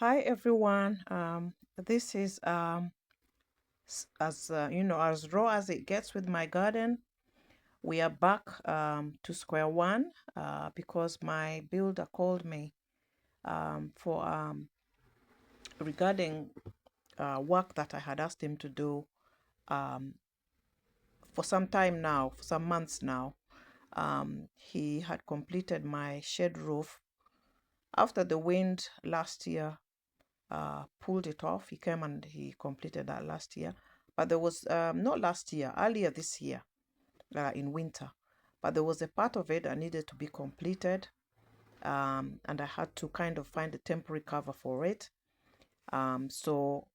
Hi everyone. This is as you know, as raw as it gets with my garden. We are back to square one because my builder called me for regarding work that I had asked him to do um, for some time now, for some months now. He had completed my shed roof after the wind last year pulled it off. He came and he completed that last year. But there was, not last year, earlier this year, in winter. But there was a part of it that needed to be completed. And I had to kind of find a temporary cover for it. So,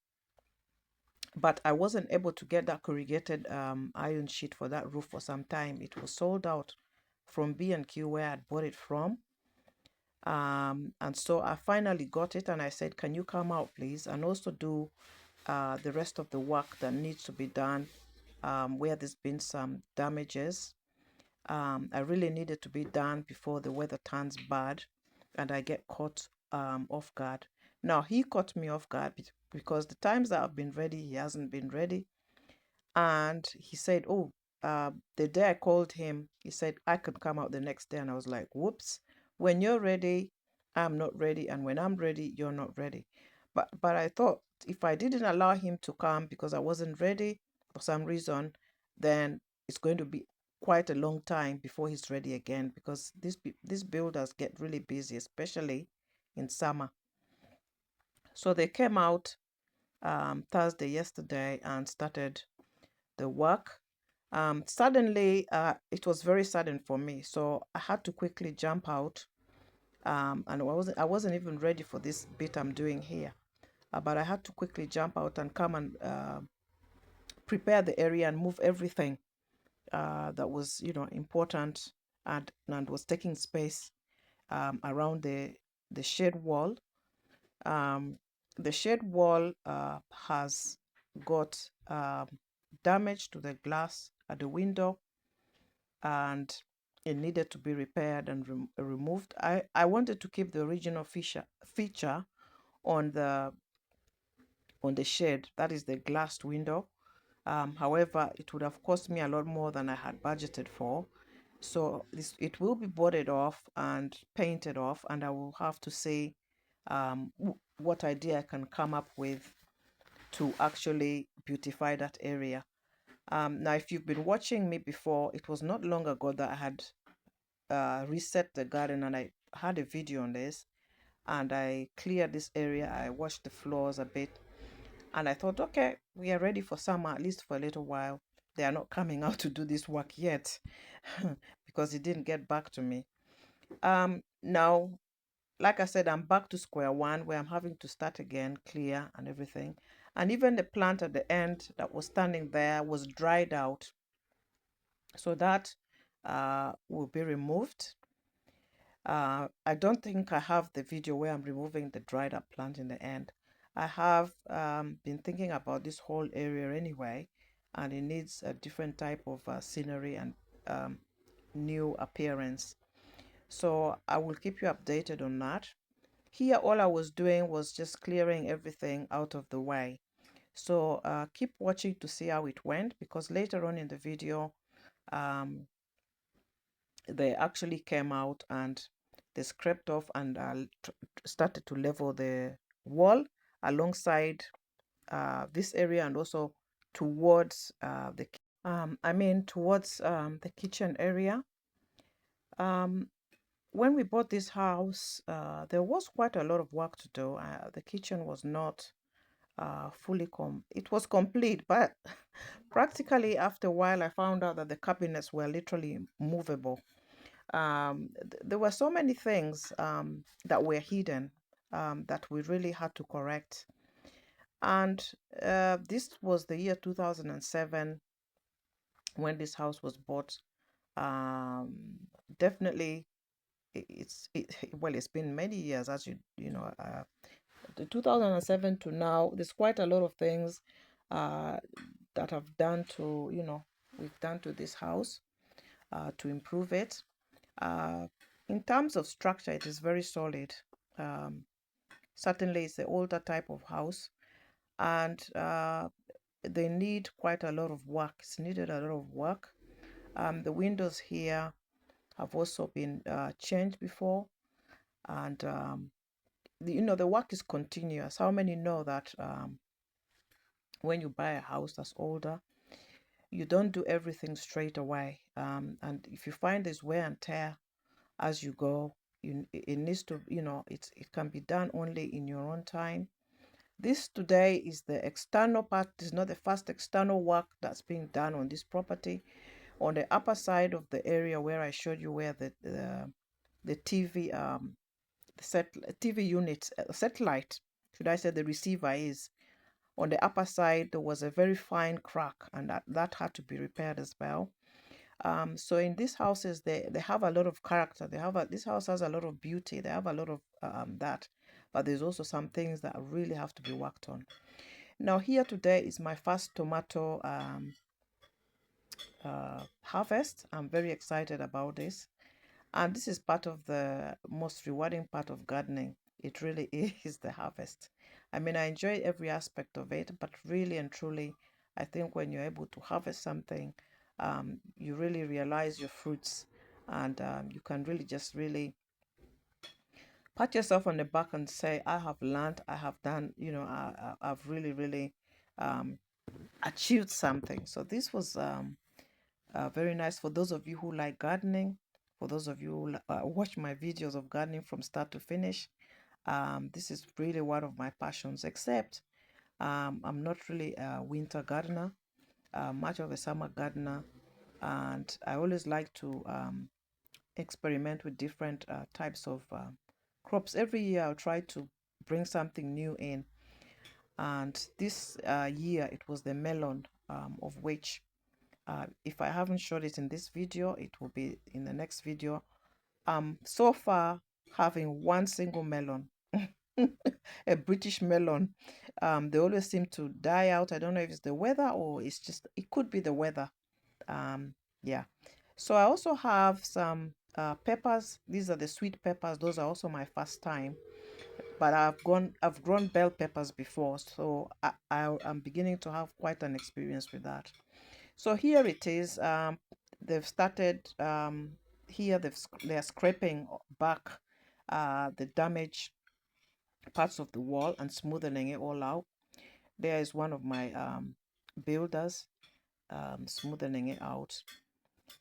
but I wasn't able to get that corrugated iron sheet for that roof for some time. It was sold out from B&Q where I'd bought it from. And so I finally got it and I said, can you come out please and also do the rest of the work that needs to be done where there's been some damages. I really needed to be done before the weather turns bad and I get caught off guard. Now, he caught me off guard because the times that I've been ready, he hasn't been ready. And he said, oh, the day I called him, he said, I could come out the next day. And I was like, whoops, when you're ready, I'm not ready. And when I'm ready, you're not ready. But I thought if I didn't allow him to come because I wasn't ready for some reason, then it's going to be quite a long time before he's ready again because these builders get really busy, especially in summer. So they came out Thursday yesterday and started the work. Suddenly, it was very sudden for me, so I had to quickly jump out. And I wasn't even ready for this bit I'm doing here, but I had to quickly jump out and come and prepare the area and move everything that was, important and was taking space around the shed wall. Um, the shed wall has got damage to the glass at the window and it needed to be repaired and removed. I wanted to keep the original feature on the shed, that is the glassed window. However, it would have cost me a lot more than I had budgeted for. So it will be boarded off and painted off, and I will have to see what idea I can come up with to actually beautify that area. Now, if you've been watching me before, it was not long ago that I had reset the garden and I had a video on this and I cleared this area. I washed the floors a bit and I thought, okay, we are ready for summer, at least for a little while. They are not coming out to do this work yet because he didn't get back to me. Now, like I said, I'm back to square one where I'm having to start again, clear and everything. And even the plant at the end that was standing there was dried out. So that will be removed. I don't think I have the video where I'm removing the dried up plant in the end. I have been thinking about this whole area anyway, and it needs a different type of scenery and um, new appearance. So I will keep you updated on that. Here, all I was doing was just clearing everything out of the way. So keep watching to see how it went because later on in the video, um, they actually came out and they scraped off and started to level the wall alongside this area and also towards the kitchen area. Um, when we bought this house, there was quite a lot of work to do. The kitchen was not it was complete, but practically after a while, I found out that the cabinets were literally movable. There were so many things that were hidden that we really had to correct. And this was the year 2007 when this house was bought. Um, Definitely, well, it's been many years, as you know. The 2007 to now, there's quite a lot of things uh, that have done to, we've done to this house to improve it. Uh, in terms of structure, it is very solid. Um, Certainly, it's the older type of house, and they need quite a lot of work. It's needed a lot of work. The windows here have also been changed before, and the work is continuous. How many know that when you buy a house that's older, you don't do everything straight away, and if you find there's wear and tear as you go, it needs to, it can be done only in your own time. This today is the external part. This is not the first external work that's being done on this property. On the upper side of the area where I showed you, where the TV TV unit, satellite, should I say, the receiver is, on the upper side there was a very fine crack, and that had to be repaired as well. So in these houses, they have a lot of character. This house has a lot of beauty. They have a lot of that, but there's also some things that really have to be worked on. Now here today is my first tomato harvest. I'm very excited about this, and this is part of the most rewarding part of gardening. It really is the harvest. I mean, I enjoy every aspect of it, but really and truly, I think when you're able to harvest something, you really realize your fruits, and you can really just really pat yourself on the back and say, I have learned, I have done, I've really, really um, achieved something. So this was very nice for those of you who like gardening, for those of you who watch my videos of gardening from start to finish. This is really one of my passions, except I'm not really a winter gardener, much of a summer gardener, and I always like to experiment with different types of crops. Every year I'll try to bring something new in, and this year it was the melon, of which if I haven't showed it in this video, it will be in the next video. So far having one single melon, a British melon. They always seem to die out. I don't know if it's the weather, or it could be the weather. Yeah. So I also have some peppers. These are the sweet peppers. Those are also my first time, but I've grown bell peppers before, so I'm beginning to have quite an experience with that. So here it is. They've started here. They're scraping back the damaged parts of the wall and smoothing it all out. There is one of my builders smoothing it out.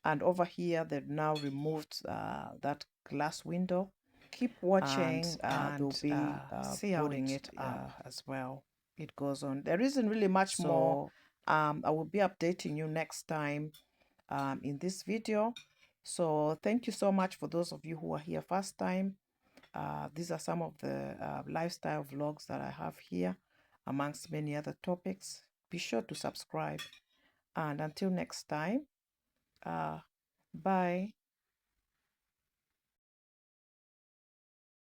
And over here, they've now removed that glass window. Keep watching, and they'll be putting it up as well. It goes on. There isn't really much more. I will be updating you next time in this video. So thank you so much for those of you who are here first time. These are some of the lifestyle vlogs that I have here, amongst many other topics. Be sure to subscribe, and until next time, bye.